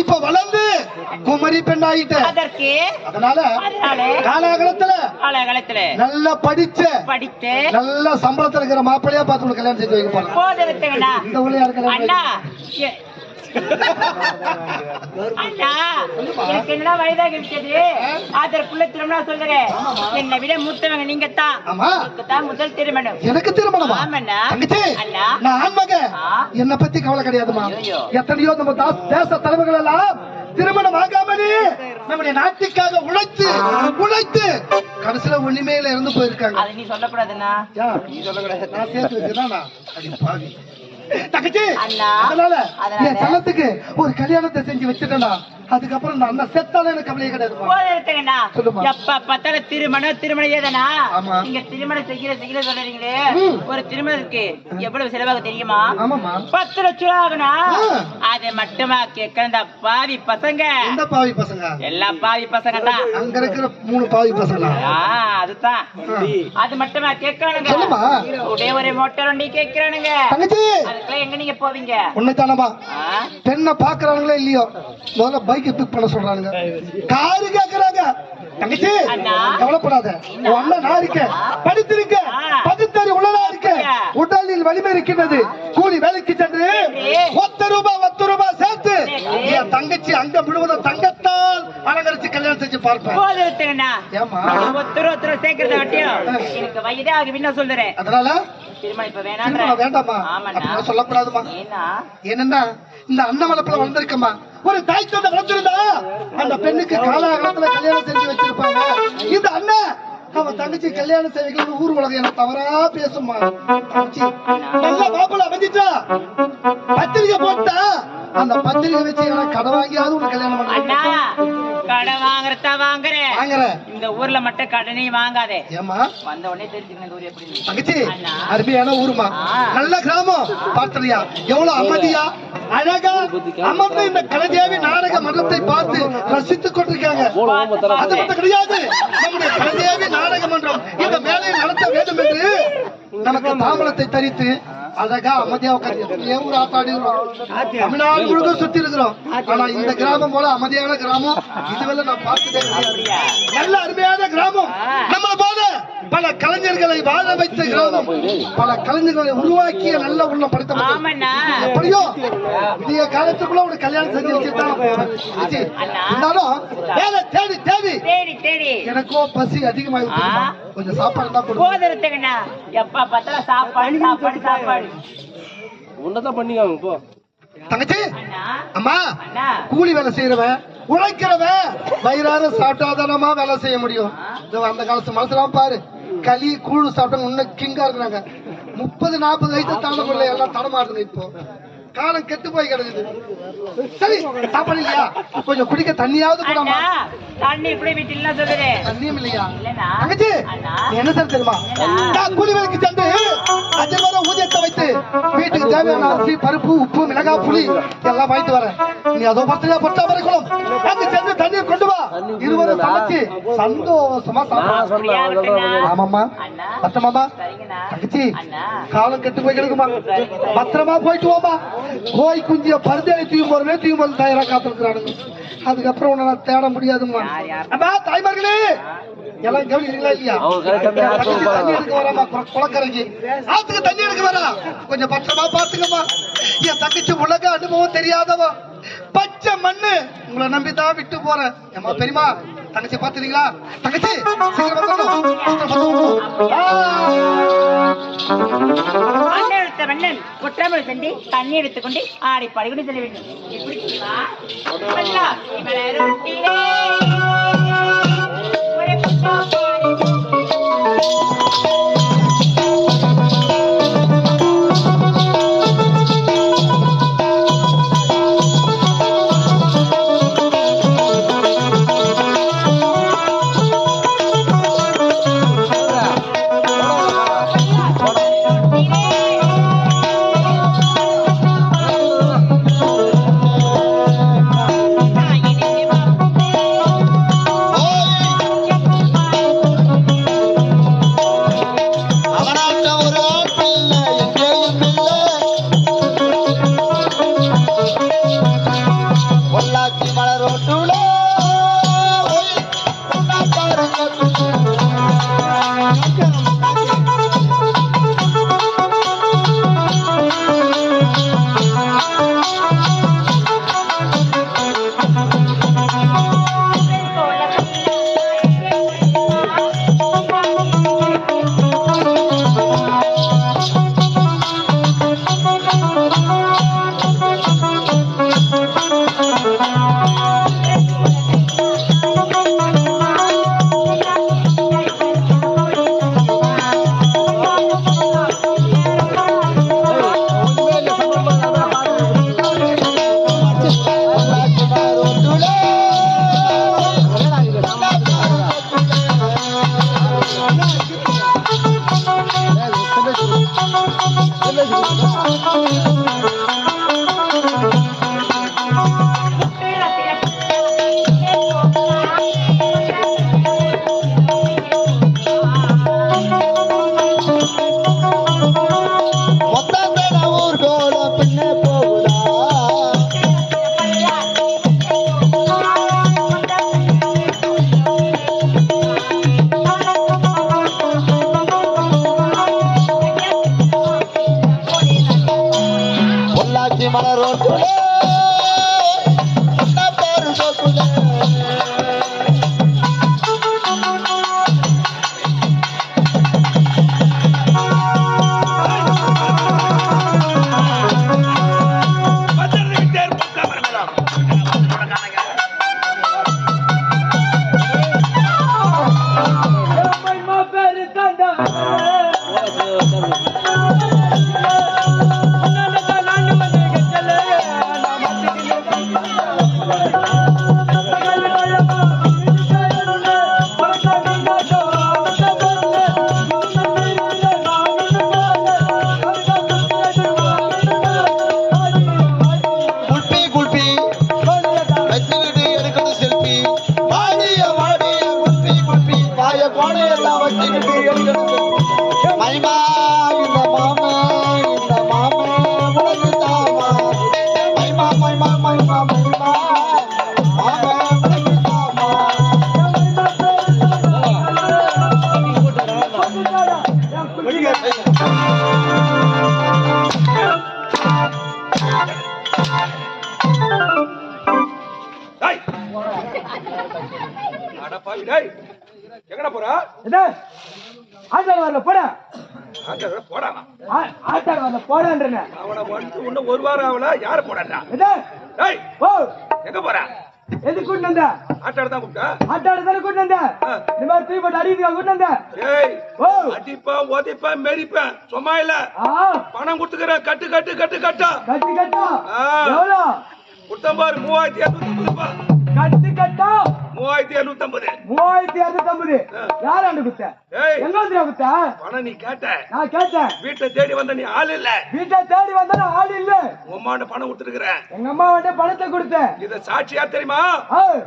இப்ப வளர்ந்து குமரி பெண் ஆயிட்ட. அதனால காலகாலத்துல நல்லா படிச்ச நல்ல சம்பளத்துல இருக்கிற மாப்பிள்ளையா பார்த்து கல்யாணம் செஞ்சு வைக்க போறேன். இந்த ஊர்ல யாருக்கு என்ன வயதாக விட்டது அதற்குள்ள திருமணம் சொல்றேன். என்னை விட மூத்தவங்க நீங்க தான் முதல் திருமணம். எனக்கு திருமணம் என்ன பத்தி கவலை கிடையாதுமா. எத்தனையோ நம்ம தேச தலைவர்கள் எல்லாம் திருமணம் ஆகாமலே நம்முடைய நாட்டுக்காக உழைத்து கடைசியில ஒண்ணுமேல இருந்து போயிருக்காங்க. நீ சொல்லக்கூடாதுன்னா நீ சொல்லக்கூடாது. நான் சேர்த்து வச்சுதான் தங்கச்சி. அதனால என் செல்லத்துக்கு ஒரு கல்யாணத்தை செஞ்சு வச்சுட்டேன்னா அதுக்கப்புறம் நான் அண்ணன் செத்தாலும் எனக்கு கவலையே கிடையாது. எப்ப பார்த்தாலும் திருமணம் ஏதானா நீங்க திருமணம் செய்யற சொல்றீங்களே. ஒரு திருமணத்துக்கு எவ்வளவு செலவாக தெரியுமா? 10 லட்சம் ஆகணும். அதை மட்டுமா கேட்க பாவி பசங்க. எந்த பாவி பசங்க? எல்லா பாவி பசங்க தான். அங்க இருக்கிற 3 பாவி பசங்க. அதுதான் அது மட்டுமா கேட்கறானுங்க. ஒரே ஒரு மோட்டார் வண்டி கேட்கறானுங்க. அதுக்கெல்லாம் எங்க நீங்க போவீங்க? உண்மைதானமா? பெண்ணை பாக்குறாங்களே இல்லையோ முதல்ல பைக் பிக் பண்ண சொல்றாங்க. காரு கேக்குறாங்க. தங்கச்சி கவலைப்படாத. அண்ணன் நான் இருக்கேன். படித்திருக்க பகுத்தறி உள்ளதா இருக்க. உடலில் வலிமை இருக்கின்றது. கூலி வேலைக்கு சென்று 10 ரூபாய் சேர்த்து என் தங்கச்சி அங்க முழுவதும் தங்கத்தால் அலங்கரிச்சு கல்யாணம் செஞ்சு பார்ப்பேன். சேர்க்கிறத எனக்கு வயதாக என்ன சொல்றேன். அதனால திருமணம் வேண்டாமா சொல்லக்கூடாதுமா. என்னன்னா இந்த அண்ணமலப்புல வந்திருக்கமா ஒரு தாய் தந்தை வளர்த்திருந்தா அந்த பெண்ணுக்கு காலகாலத்துல கல்யாணம் செஞ்சு வச்சிருப்பாங்க. இந்த அண்ணன் அவன் தங்கச்சி கல்யாணம் செய்வீங்க ஊர் உலகம் என்ன தவறா பேசுமா. நல்ல மாப்பிள்ள அமைஞ்சிட்டா பத்திரிகை போட்டா அந்த பத்திரிகை வச்சு கடை வாங்கியாவது ஒரு கல்யாணம் பண்ண. கடை வாங்குறேன். இந்த ஊர்ல மட்டும் கடனே வாங்காதே. ஏமா வந்த உடனே தெரிஞ்சுக்கணும். தங்கச்சி அருமையான ஊருமா. நல்ல கிராமம். பார்த்தறியா எவ்வளவு அமைதியா அழகா அமர்ந்து இந்த கலைதேவி நாடக மன்றத்தை பார்த்து ரசித்துக் கொண்டிருக்காங்க. அது மட்டும் கிடையாது. நம்முடைய கலைதேவி நாடக மன்றம் இந்த வேலையை நடத்த வேண்டும் என்று நமக்கு தாமலத்தை தரித்து அழகா அமைதியா உட்காந்து ஊர் ஆட்டாடி தமிழ்நாடு முழுக்க சுத்தி இருக்கிறோம். ஆனா இந்த கிராமம் போல அமைதியான கிராமம் இதுவரை நான் பார்த்தேன். நல்ல அருமையான கிராமம். நம்ம போல பல கலைஞர்களை வாழ வைத்த கிராமம். பல கலைஞர்களை உருவாக்கிய நல்ல உள்ளம் படைத்த எப்படியோ இந்திய காலத்துக்குள்ள ஒரு கல்யாணம் செஞ்சு வச்சிருந்தாலும் வேலை தேடி எனக்கோ பசி அதிகமாக கொஞ்சம் சாப்பாடு தான் கொடுங்க. எப்ப பார்த்தா சாப்பாடு உன்னதான் பண்ணிக்காங்க போ. தங்கச்சி அம்மா கூலி வேலை செய்யறவன் உழைக்கிறவன் வயிறார சாப்பிட்டாதானமா வேலை செய்ய முடியும். அந்த காலத்து மனசுலாம் பாரு களி கூழு சாப்பிட்டவங்க இன்னும் கிங்கா இருக்கிறாங்க. 30-40 வயசு தாண்டக்குள்ள எல்லாம் தடமாடுதுங்க. இப்போ காலம் கெட்டு போய் கிடக்குது. சரி சாப்பாடு இல்லையா கொஞ்சம் குடிக்க தண்ணியாவது கூடாமா? தண்ணி இப்படி வீட்டில் சொல்றேன். தண்ணியும் இல்லையா? தங்கச்சி என்ன சார் தெரியுமா? கூலி வேலைக்கு சென்று 5 ரூபாய் ஊதியத்தை வைத்து வீட்டுக்கு தேவையான அரிசி பருப்பு உப்பு மிளகாய் புளி எல்லாம் வாங்கிட்டு வரேன். நீ அதோ பத்திரிகை பொட்டா வரைக்கும் அங்கு சென்று தண்ணீர் கொண்டு வா. இருவரும் சமைச்சு சந்தோஷமா சாப்பிடலாம். ஆமாம்மா பத்தமாமா. தங்கச்சி காலம் கெட்டு போய் கிடக்குமா. பத்திரமா போயிட்டு வாமா. கோய் குஞ்சிய பருதேலை தூயும் போது தயாரா காத்திருக்கிறானுங்க. அதுக்கப்புறம் உன்னை நான் தேட முடியாதுமா. அம்மா தாய்மார்களே எல்லாம் கவனிக்கிறீங்களா இல்லையா? தண்ணி எடுக்க வராமா குளக்கரைக்கு ஆத்துக்கு தண்ணி எடுக்க வரா. கொஞ்சம் பத்திரமா பாத்துக்கம்மா. என் தங்கச்சி உலக அனுபவம் தெரியாதவா பச்சை மண்ணு உங்களை நம்பிதான் விட்டு போறேன். ஏமா பெரியமா தங்கச்சி பாத்துறீங்களா? தங்கச்சி குற்றாமல் சென்று தண்ணி எடுத்துக்கொண்டு ஆடி பாடிக்கொண்டு செல்ல வேண்டும். எங்கடா போறா? ஆட்டாடு வரல போட போடாமா ஆட்டாடு வரல போடன்றேன். அவனை வந்து இன்னும் ஒரு வாரம் ஆகல. யார போடாடா? எங்க போறா? எது கூட்டு வந்த? ஆட்டாடு தான் கூப்பிட்டா? ஆட்டாடு தானே கூட்டு வந்த. இந்த மாதிரி தூய் போட்டு அடிக்கிறதுக்கு கூட்டு வந்த. ஏய் அடிப்பேன் உதைப்பேன் மெரிப்பேன் சும்மா இல்ல. பணம் கொடுத்துக்கிறேன். கட்டு கட்டு கட்டு கட்டா கட்டு கட்டா எவ்வளோ குத்தம் பாரு 3250. கட்டு கட்டா 3250. 3250 யாராண்டு குத்த? எங்க வந்து குத்த? பணம் நீ கேட்ட. நான் கேட்டேன். வீட்டை தேடி வந்த நீ ஆள் இல்ல. வீட்டை தேடி வந்தா ஆள் இல்ல. உங்க அம்மா பணம் கொடுத்துருக்கிறேன். எங்க அம்மா வந்து பணத்தை கொடுத்தேன். இத சாட்சியா தெரியுமா?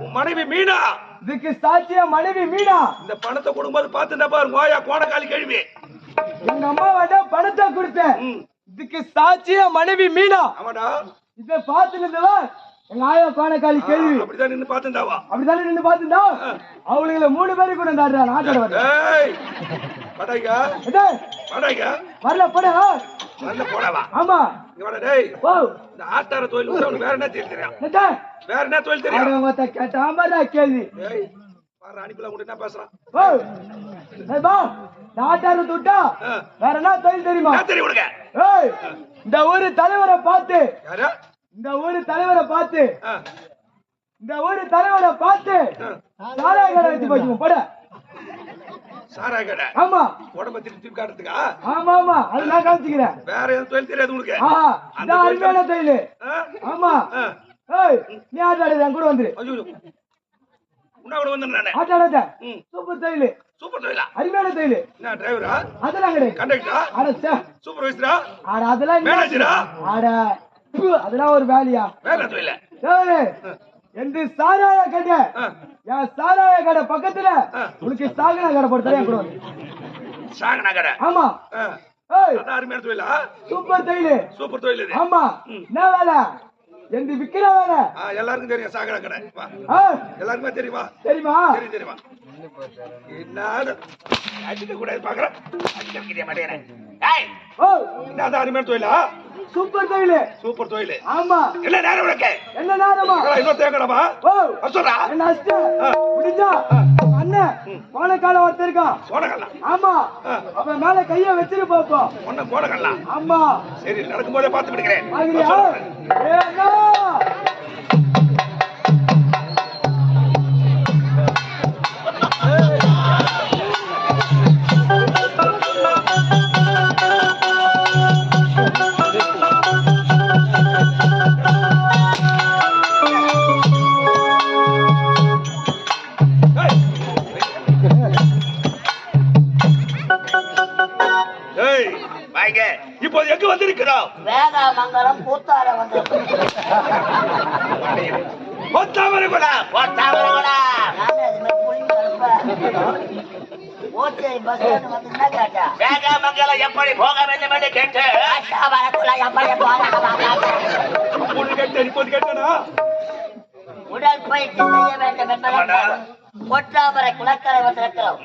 உன் மனைவி மீனா. இதுக்கு சாட்சியா மனைவி மீனா. இந்த பணத்தை கொடுக்கும்போது பாத்துட்டா பாரு கோயா கோணக்காலி கேள்வி. எங்க அம்மா வந்து பணத்தை கொடுத்தேன். இதுக்கு சாட்சியா மனைவி மீனா. ஆமாடா. இத பாத்துட்டவா எங்க ஆயா கோணக்காலி கேள்வி. அப்படிதான் நின்னு பாத்துட்டாவா? அப்படிதான் நின்னு பாத்துட்டா. அவளுங்கள 3 பேரு கூட இருந்தாடா நாட்டோட வர. ஏய் படைங்க. படைங்க. வரல போடா. வரல போடவா? ஆமா. இவட டேய். ஓ இந்த ஆட்டார தொழில் உனக்கு வேற என்ன தெரியும்? வேற என்ன தொழில் தெரியும்? அவங்கட்ட கேட்டாமடா கேள்வி. ஏய் பாரு அனிக்குள்ள கூட என்ன பேசுறான்? ஓ ஏய் பா ஆட்டார தொட்டா வேற என்ன தொழில் தெரியுமா? என்ன தெரியும் உனக்கு? ஏய் இந்த ஊரு தலைவரை பார்த்து. யாரு? இந்த ஊரு தலைவரை பார்த்து. இந்த ஊரு தலைவரை பார்த்து சாராய கடை வச்சு போய்க்கும் போட. சாராய கடை? ஆமா. உடம்ப திருப்பி காட்டுறதுக்கா? ஆமா ஆமா அது நான் காமிச்சுக்கிறேன். வேற எதுவும் தொழில் தெரியாது உனக்கு? அந்த அருமையான தொழில். ஆமா. ஏய் நீ ஆட்டாடு என் கூட வந்துரு. ஐயோ உன்ன கூட வந்து நானே ஆட்டாடாத. சூப்பர் தொழில். சூப்பர் தொழிலா? அருமையான தொழில். என்ன டிரைவரா? அதெல்லாம் கிடையாது. கண்டக்டரா? அட சே சூப்பர்வைசரா? அட அதெல்லாம் மேனேஜரா? அட அதெல்லாம் ஒரு வேலையா? வேற தொழில். ஏய் எந்த சாராய கடை? என் சாராய கடை பக்கத்துல உனக்கு சாகனா கடை போடுறேன் கூட வந்து. சாகனா கடை? ஆமா. ஏய் அத அருமையான தொழிலா? சூப்பர் தொழில். சூப்பர் தொழில் இது. ஆமா. என்ன வேலை? எந்த விக்கிற வேலை? எல்லாருக்கும் தெரியும் சாகனா கடை. எல்லாருக்குமே தெரியுமா? தெரியுமா? தெரியுமா? என்னடா அடிக்க கூட பாக்குறேன். அடிக்க கிரிய மாட்டேனே. ஏய் ஓ என்ன அருமையான தொழிலா? சூப்பர் தொழில். சூப்பர் தொழில். ஆமா. என்ன நேரம் உனக்கு? என்ன நேரமா? இன்னொரு தேங்கடமா? ஓ சொல்றா. என்ன அஷ்ட முடிஞ்சா அண்ணன் கோணக்கால ஒருத்தருக்கா. கோணக்கால? ஆமா. அப்ப மேல கைய வச்சிரு பாப்போம். ஒண்ணு கோணக்கால? ஆமா. சரி நடக்கும்போதே பார்த்து விடுகிறேன். ஆகிறியா? ஏன்னா இப்போது எங்கு வந்திருக்கிறோம்? வேதாமங்கலம் கூத்தார வந்து எப்படி போக வேண்டும் என்று கேட்டு உடற்பயிற்சி செய்ய வேண்டும் என்பதற்காக ஒற்றாமரை குளக்கரை வந்திருக்கிறோம்.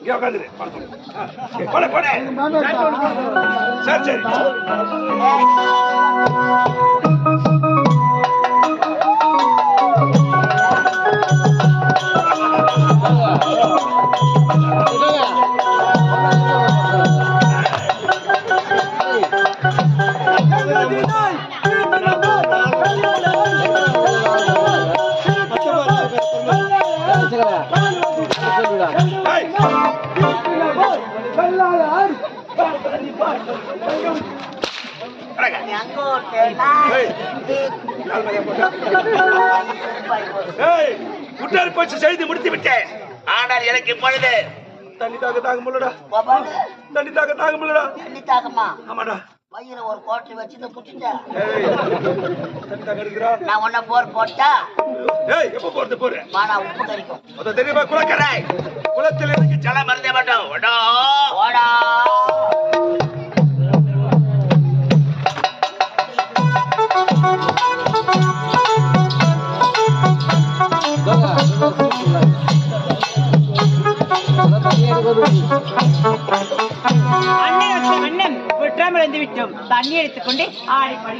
இங்க உட்காந்துரு போட போட சரி சரி குட்டாரி போச்சு செய்து முடித்து விட்டேன். ஆனால் எனக்கு இப்பொழுது தண்ணி தாங்க முடியலடா. தண்ணி தாங்க முடியலடா. தண்ணி தாகமா? ஆமாடா. வயிறு ஒரு கோட்டை வச்சு புடிச்சிட்டேன். தண்ணி தாங்க இருக்குடா. நான் ஒன்ன போர் போட்டா எப்ப போறது போற மானா உப்பு கறிக்கும். அது தெரியுமா? குளக்கரை குளத்தில் எனக்கு ஜல மருந்தே மாட்டோம். ஓடா ஓடா அண்ணன் விட்டாமல் வந்து விட்டோம். தண்ணி எடுத்துக்கொண்டு ஆடி படி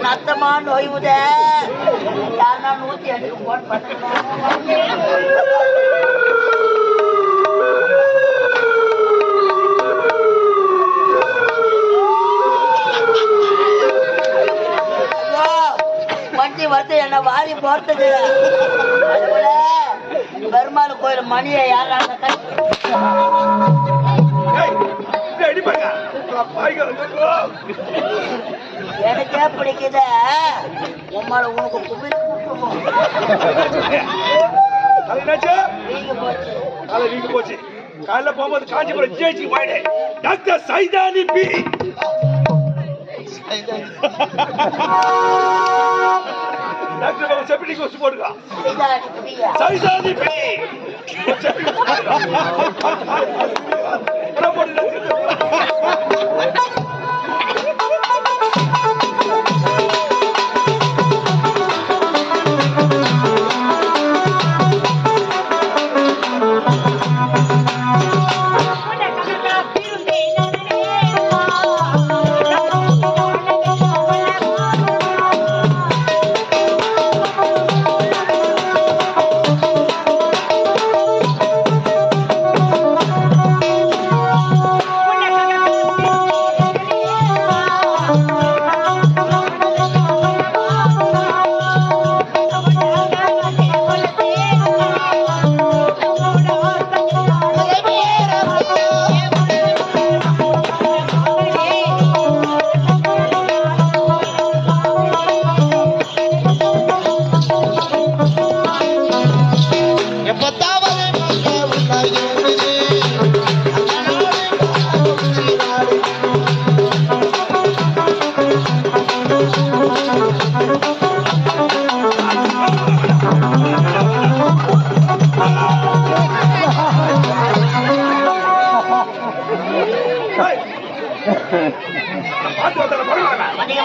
நத்தமா நோய்வுத யாருன்னா 108 போன் பண்ணுங்க. வண்டி வந்து என்ன வாரி போட்டது. அதுபோல பெருமாள் கோயில் மணியை யாரால எனக்கே பிடிக்குத உம்மால உனக்கு கும்பிடு போச்சு. காலைல போகும்போது காஞ்சிபுரம் ஜிஹெச் போயிடு. டாக்டர் சைதானி பி டாக்டர் செப்டிக் ஊசி போடுங்க. சைதானி பி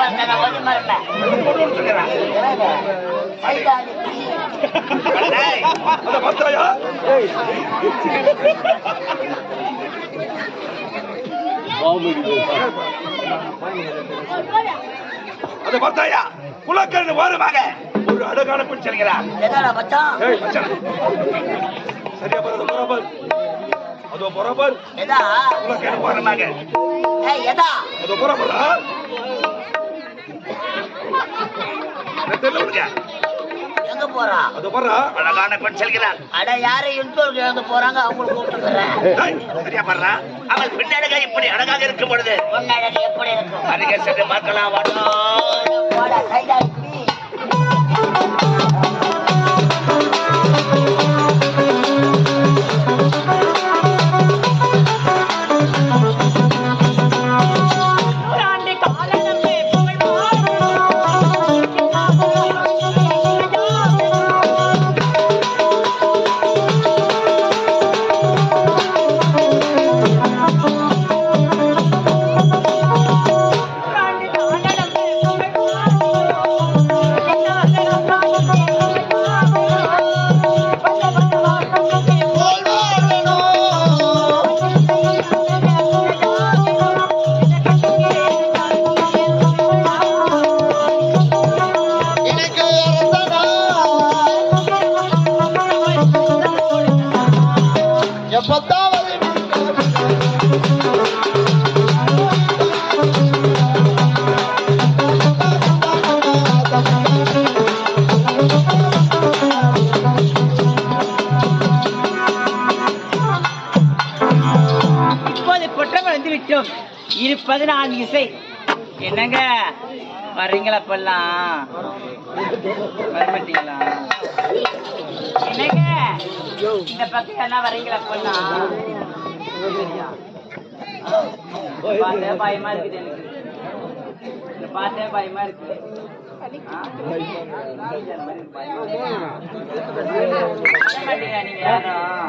வரல நான் கொஞ்சம் மறல போடுன்னு சொல்லிடுறேன். சைதாலி டேய், அதை பார்த்தாயா? அதை பார்த்தாயா? குலக்கரண வாரமாக ஒரு அழகான பெண் செல்கிறார். என்னடா மச்சான் ஏய் மச்சான், சரியா பாரு, பராபர் அதோ பராபர் எதா குலக்கரண வாரமாக ஏய் எதா அதோ பராபரா தெரியல. எங்க போறா அதோ பாரு, அழகான பெண் செல்கிறார். அட யாரை இன்டோல் எழுத போறாங்க அவங்களுக்கு கூப்பிட்டுக்கிறேன் டேய், சரியா பாரு, அவள் பெண் அழகா இப்படி அழகாக இருக்கும் பொழுது பொண்ணழகு எப்படி இருக்கும் அருகே சென்று பார்க்கலாம் வாடா. போடா சைதாலி இருப்பது நான் இசை. என்னங்க வர்றீங்களா? இப்பெல்லாம் வரமாட்டீங்களா? என்னங்க இந்த பக்கம் எல்லாம் வர்றீங்களா? இப்பெல்லாம் பார்த்தே பயமா இருக்குது எனக்கு. பார்த்தே பயமா இருக்கு. நீங்க யாரும்